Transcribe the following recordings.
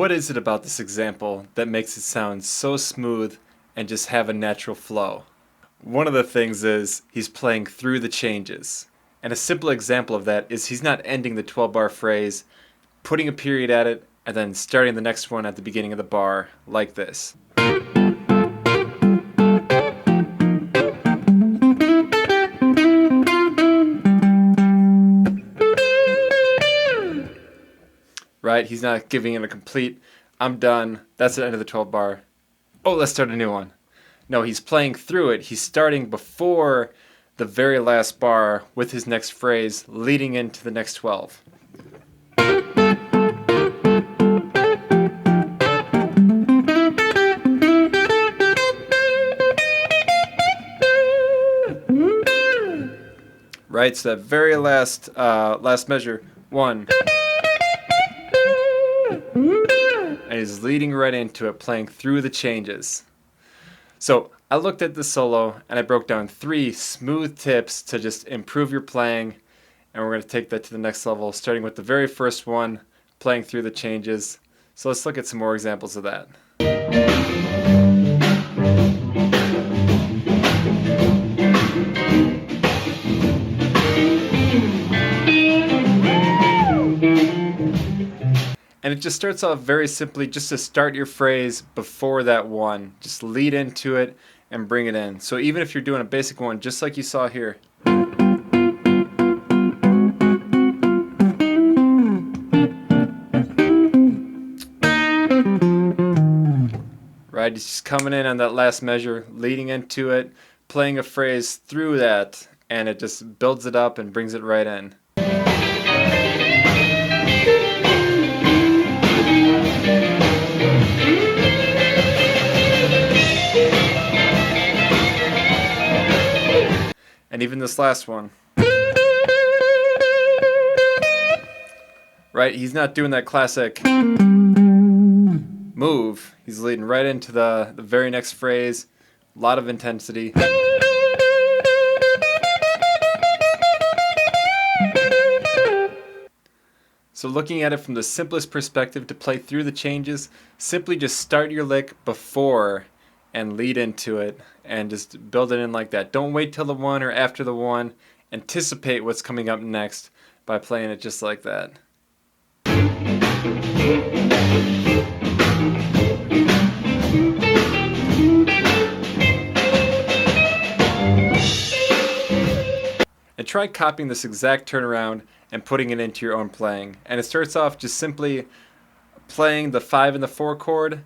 What is it about this example that makes it sound so smooth and just have a natural flow? One of the things is he's playing through the changes. And a simple example of that is he's not ending the 12-bar phrase, putting a period at it, and then starting the next one at the beginning of the bar like this. Right? He's not giving it a complete, I'm done, that's the end of the 12 bar. Oh, let's start a new one. No, he's playing through it. He's starting before the very last bar with his next phrase, leading into the next 12. Right, so that very last measure, 1. And he's leading right into it, playing through the changes. So I looked at the solo and I broke down 3 smooth tips to just improve your playing, and we're going to take that to the next level, starting with the very first one, playing through the changes. So let's look at some more examples of that. And it just starts off very simply, just to start your phrase before that one. Just lead into it and bring it in. So even if you're doing a basic one, just like you saw here. Right, he's just coming in on that last measure, leading into it, playing a phrase through that, and it just builds it up and brings it right in. And even this last one. Right, he's not doing that classic move. He's leading right into the very next phrase. A lot of intensity. So looking at it from the simplest perspective to play through the changes, simply just start your lick before and lead into it and just build it in like that. Don't wait till the one or after the one. Anticipate what's coming up next by playing it just like that. And try copying this exact turnaround and putting it into your own playing. And it starts off just simply playing the 5 and the 4 chord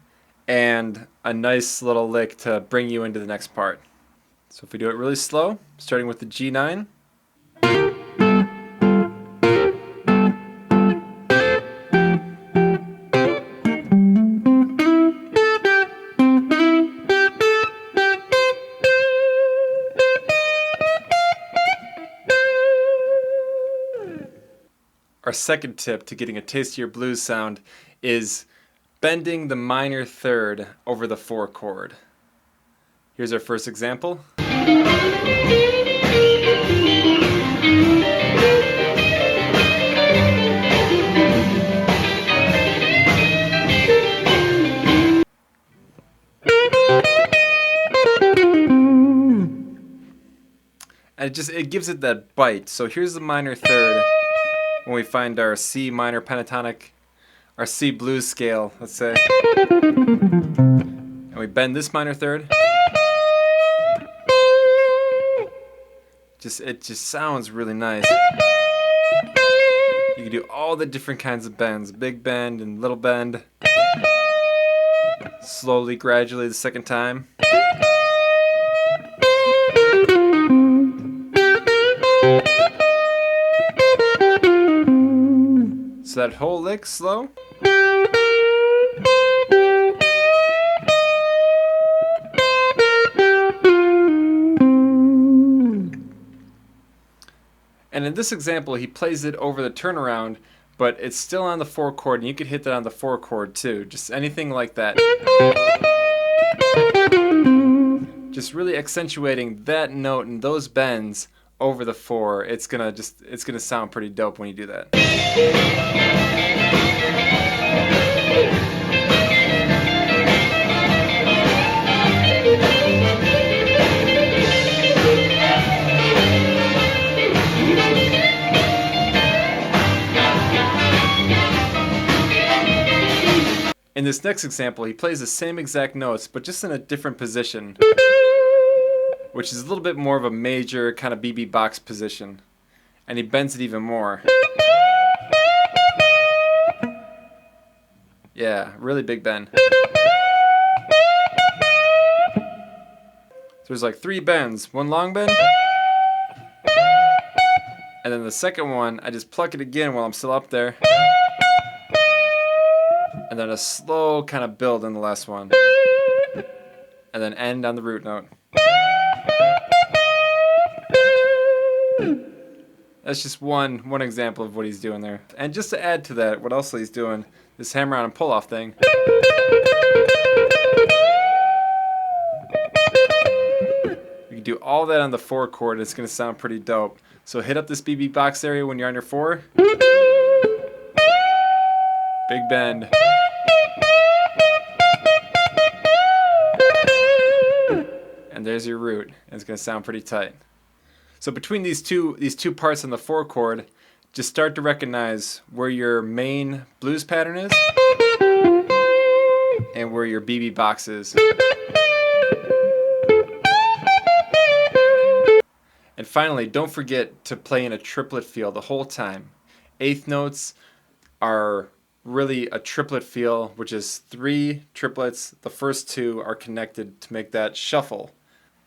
and a nice little lick to bring you into the next part. So if we do it really slow, starting with the G9. Our second tip to getting a tastier blues sound is bending the minor third over the 4 chord. Here's our first example. And it gives it that bite. So here's the minor third when we find our C minor pentatonic, our C blues scale, let's say. And we bend this minor third. It just sounds really nice. You can do all the different kinds of bends, big bend and little bend. Slowly, gradually the second time. So that whole lick slow. And in this example, he plays it over the turnaround, but it's still on the 4 chord, and you could hit that on the 4 chord too. Just anything like that. Just really accentuating that note and those bends over the 4. It's gonna sound pretty dope when you do that. In this next example, he plays the same exact notes, but just in a different position, which is a little bit more of a major kind of BB box position. And he bends it even more. Yeah, really big bend. So there's like 3 bends. One long bend, and then the second one, I just pluck it again while I'm still up there. And then a slow kind of build in the last one. And then end on the root note. That's just one example of what he's doing there. And just to add to that, what else he's doing, this hammer on and pull off thing. You can do all that on the 4 chord, it's going to sound pretty dope. So hit up this BB box area when you're on your 4. Big bend. And there's your root. And it's going to sound pretty tight. So between these two parts on the 4 chord, just start to recognize where your main blues pattern is and where your BB box is. And finally, don't forget to play in a triplet feel the whole time. 8th notes are really a triplet feel, which is 3 triplets. The first 2 are connected to make that shuffle.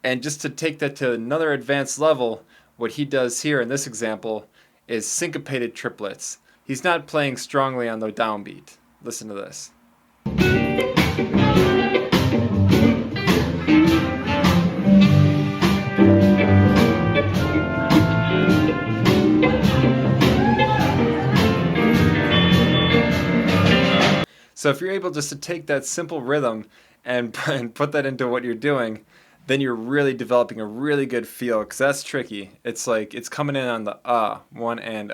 And just to take that to another advanced level, what he does here in this example is syncopated triplets. He's not playing strongly on the downbeat. Listen to this. So if you're able just to take that simple rhythm and put that into what you're doing, then you're really developing a really good feel, because that's tricky. It's like it's coming in on the one and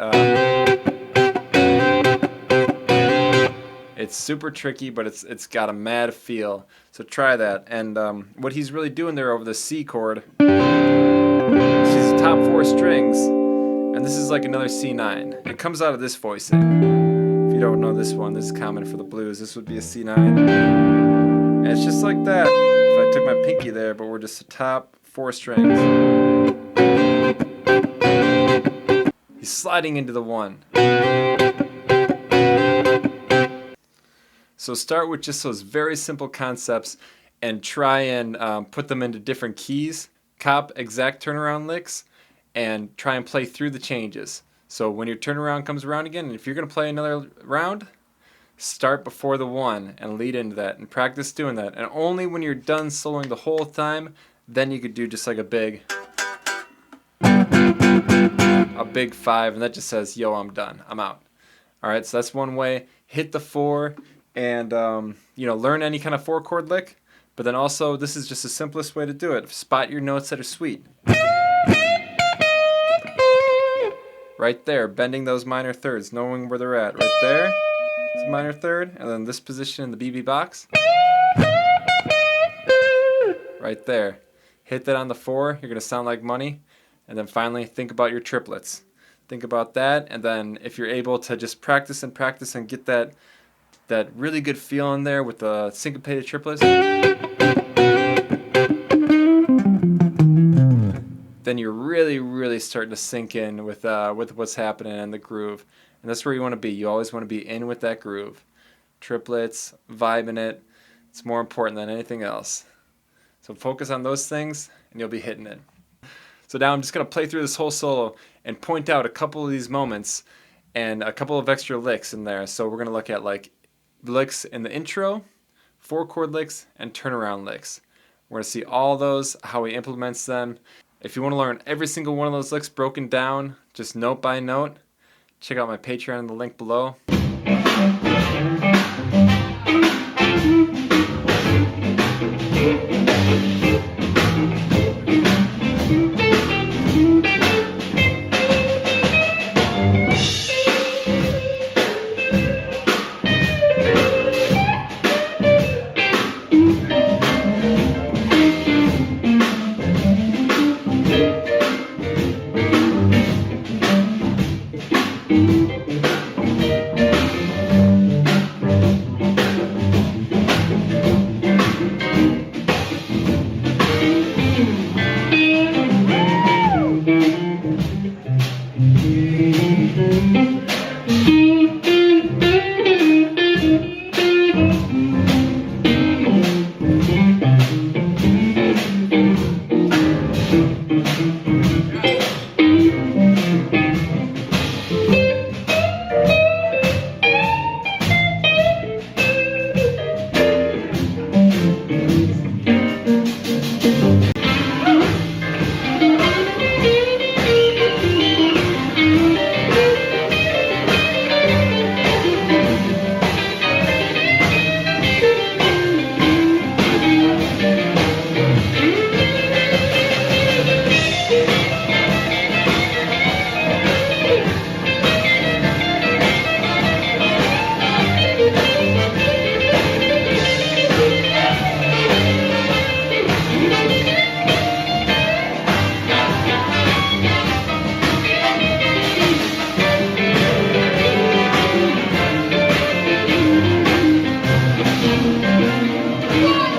It's super tricky, but it's got a mad feel. So try that. And what he's really doing there over the C chord, she's the top 4 strings, and this is like another C9. It comes out of this voicing. If you don't know this one, this is common for the blues. This would be a C9. And it's just like that. If I took my pinky there, but we're just the top 4 strings. He's sliding into the 1. So start with just those very simple concepts and try and put them into different keys, cop exact turnaround licks, and try and play through the changes. So when your turnaround comes around again, and if you're going to play another round, start before the 1 and lead into that and practice doing that. And only when you're done soloing the whole time, then you could do just like a big 5, and that just says, yo, I'm done, I'm out. All right, so that's one way. Hit the 4 and learn any kind of 4 chord lick, but then also this is just the simplest way to do it. Spot your notes that are sweet. Right there, bending those minor thirds, knowing where they're at. Right there, it's a minor third, and then this position in the BB box. Right there. Hit that on the 4, you're gonna sound like money. And then finally, think about your triplets. Think about that, and then if you're able to just practice and get that really good feel in there with the syncopated triplets, then you're really starting to sink in with what's happening in the groove. And that's where you want to be. You always want to be in with that groove. Triplets, vibing it. It's more important than anything else. So focus on those things and you'll be hitting it. So now I'm just going to play through this whole solo and point out a couple of these moments and a couple of extra licks in there. So we're going to look at like licks in the intro, 4 chord licks, and turnaround licks. We're going to see all those, how he implements them. If you want to learn every single one of those licks broken down, just note by note, check out my Patreon in the link below.